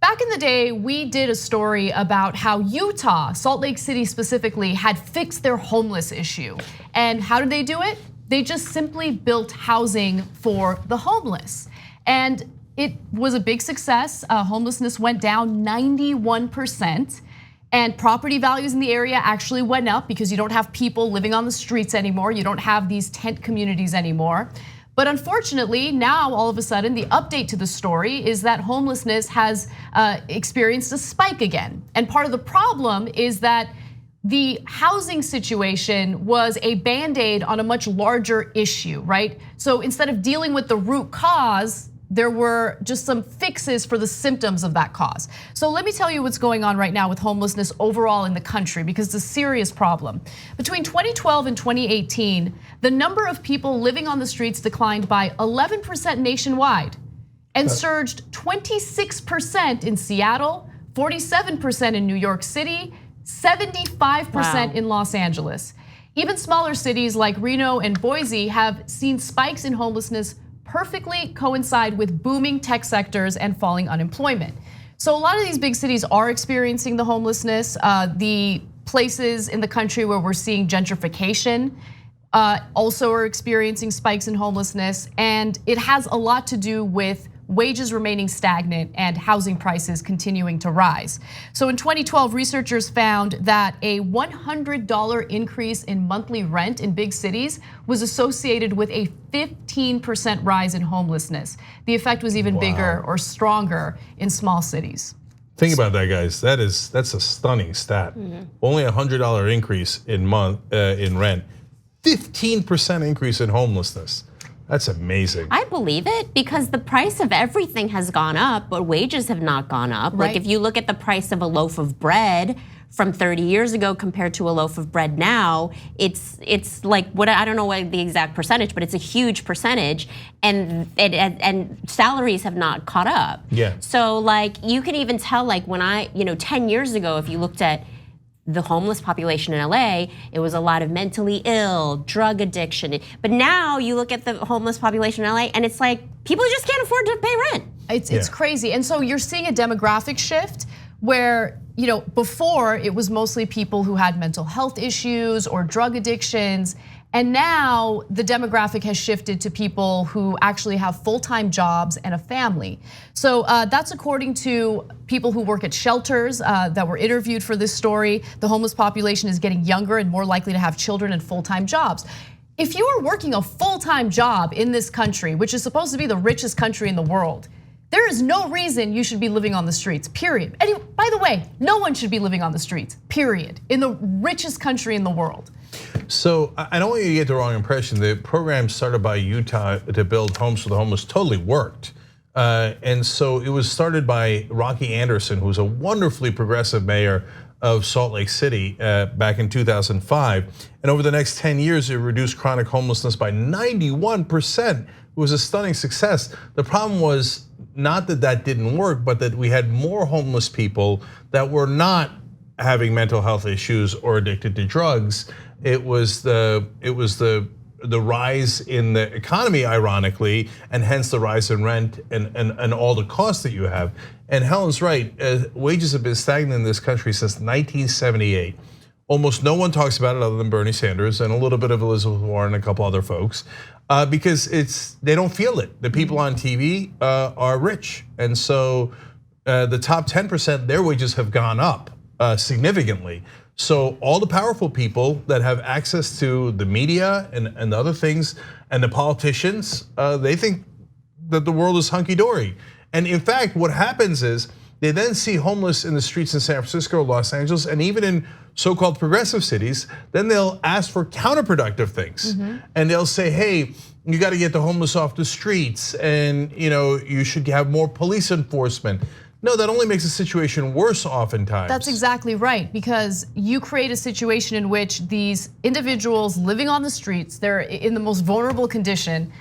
back in the day, we did a story about how Utah, Salt Lake City specifically, had fixed their homeless issue. And how did they do it? They just simply built housing for the homeless. And it was a big success. Homelessness went down 91%. And property values in the area actually went up because you don't have people living on the streets anymore. You don't have these tent communities anymore. But unfortunately, now all of a sudden, the update to the story is that homelessness has experienced a spike again. And part of the problem is that the housing situation was a Band-Aid on a much larger issue, right? So instead of dealing with the root cause, there were just some fixes for the symptoms of that cause. So let me tell you what's going on right now with homelessness overall in the country, because it's a serious problem. Between 2012 and 2018, the number of people living on the streets declined by 11% nationwide and surged 26% in Seattle, 47% in New York City, 75% in Los Angeles. Even smaller cities like Reno and Boise have seen spikes in homelessness perfectly coincide with booming tech sectors and falling unemployment. So a lot of these big cities are experiencing the homelessness. The places in the country where we're seeing gentrification also are experiencing spikes in homelessness, and it has a lot to do with wages remaining stagnant and housing prices continuing to rise. So in 2012, researchers found that a $100 increase in monthly rent in big cities was associated with a 15% rise in homelessness. The effect was even bigger or stronger in small cities. Think about that, guys. That's a stunning stat. Only a $100 increase in rent, 15% increase in homelessness. That's amazing. I believe it because the price of everything has gone up, but wages have not gone up. Right. Like if you look at the price of a loaf of bread from 30 years ago compared to a loaf of bread now, it's like what I don't know what the exact percentage, but it's a huge percentage, and salaries have not caught up. Yeah. So like you can even tell like when 10 years ago, if you looked at the homeless population in LA, it was a lot of mentally ill, drug addiction. But now you look at the homeless population in LA and it's like people just can't afford to pay rent. It's crazy. And so you're seeing a demographic shift where, before it was mostly people who had mental health issues or drug addictions. And now the demographic has shifted to people who actually have full-time jobs and a family. So that's according to people who work at shelters that were interviewed for this story. The homeless population is getting younger and more likely to have children and full-time jobs. If you are working a full-time job in this country, which is supposed to be the richest country in the world, there is no reason you should be living on the streets, period. And by the way, no one should be living on the streets, period, in the richest country in the world. So I don't want you to get the wrong impression. The program started by Utah to build homes for the homeless totally worked. And so it was started by Rocky Anderson, who's a wonderfully progressive mayor of Salt Lake City back in 2005. And over the next 10 years, it reduced chronic homelessness by 91%. It was a stunning success. The problem was not that didn't work, but that we had more homeless people that were not having mental health issues or addicted to drugs. It was the rise in the economy, ironically, and hence the rise in rent and all the costs that you have. And Helen's right, wages have been stagnant in this country since 1978. Almost no one talks about it other than Bernie Sanders and a little bit of Elizabeth Warren and a couple other folks, because they don't feel it. The people on TV are rich, and so the top 10%, their wages have gone up significantly. So all the powerful people that have access to the media and the other things and the politicians, they think that the world is hunky-dory. And in fact, what happens is they then see homeless in the streets in San Francisco or Los Angeles, and even in so-called progressive cities, then they'll ask for counterproductive things. And they'll say, hey, you gotta get the homeless off the streets, and you should have more police enforcement. No, that only makes the situation worse oftentimes. That's exactly right, because you create a situation in which these individuals living on the streets, they're in the most vulnerable condition,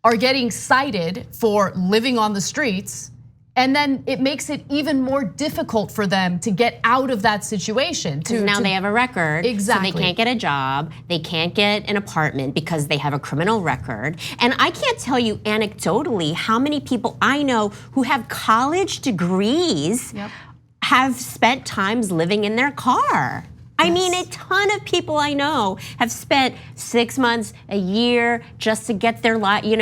are getting cited for living on the streets. And then it makes it even more difficult for them to get out of that situation. Now they have a record, exactly. So they can't get a job, they can't get an apartment because they have a criminal record. And I can't tell you anecdotally how many people I know who have college degrees have spent times living in their car. I mean, a ton of people I know have spent 6 months, a year, just to get their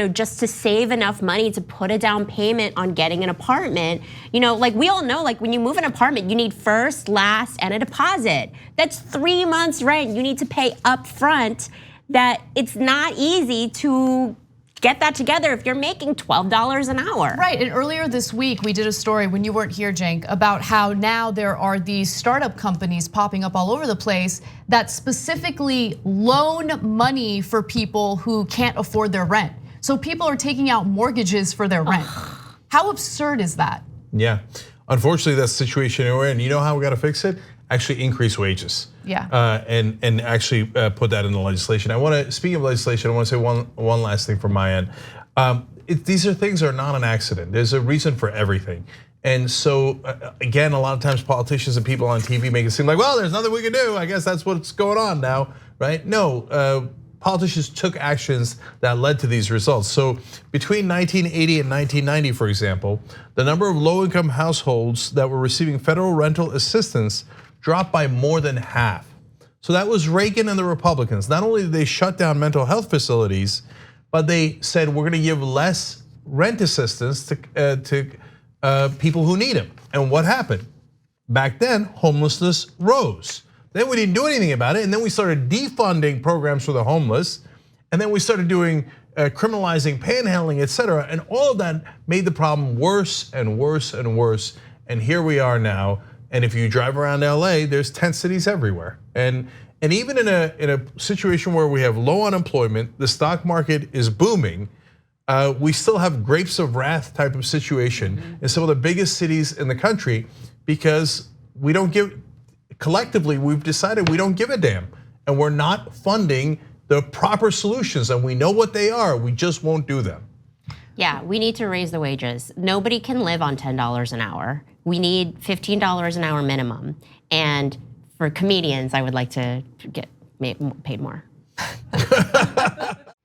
just to save enough money to put a down payment on getting an apartment. Like we all know, like when you move an apartment, you need first, last, and a deposit. That's 3 months rent you need to pay up front. That it's not easy to get that together if you're making $12 an hour. Right, and earlier this week we did a story when you weren't here, Cenk, about how now there are these startup companies popping up all over the place that specifically loan money for people who can't afford their rent. So people are taking out mortgages for their rent. How absurd is that? Yeah, unfortunately that's the situation we're in. You know how we gotta fix it? Actually increase wages. Yeah. And actually put that in the legislation. Speaking of legislation, I want to say one last thing from my end. These things are not an accident. There's a reason for everything. And so again, a lot of times politicians and people on TV make it seem like, well, there's nothing we can do. I guess that's what's going on now, right? No, politicians took actions that led to these results. So between 1980 and 1990, for example, the number of low-income households that were receiving federal rental assistance dropped by more than half. So that was Reagan and the Republicans. Not only did they shut down mental health facilities, but they said we're gonna give less rent assistance to people who need it. And what happened? Back then, homelessness rose. Then we didn't do anything about it, and then we started defunding programs for the homeless, and then we started doing criminalizing panhandling, et cetera, and all of that made the problem worse and worse and worse. And here we are now. And if you drive around LA, there's tent cities everywhere. And even in a situation where we have low unemployment, the stock market is booming, we still have grapes of wrath type of situation in some of the biggest cities in the country because collectively we've decided we don't give a damn. And we're not funding the proper solutions, and we know what they are, we just won't do them. Yeah, we need to raise the wages. Nobody can live on $10 an hour. We need $15 an hour minimum. And for comedians, I would like to get paid more.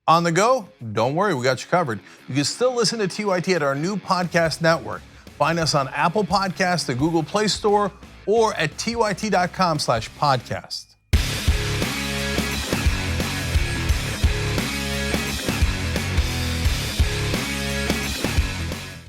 On the go? Don't worry, we got you covered. You can still listen to TYT at our new podcast network. Find us on Apple Podcasts, the Google Play Store, or at tyt.com/podcast.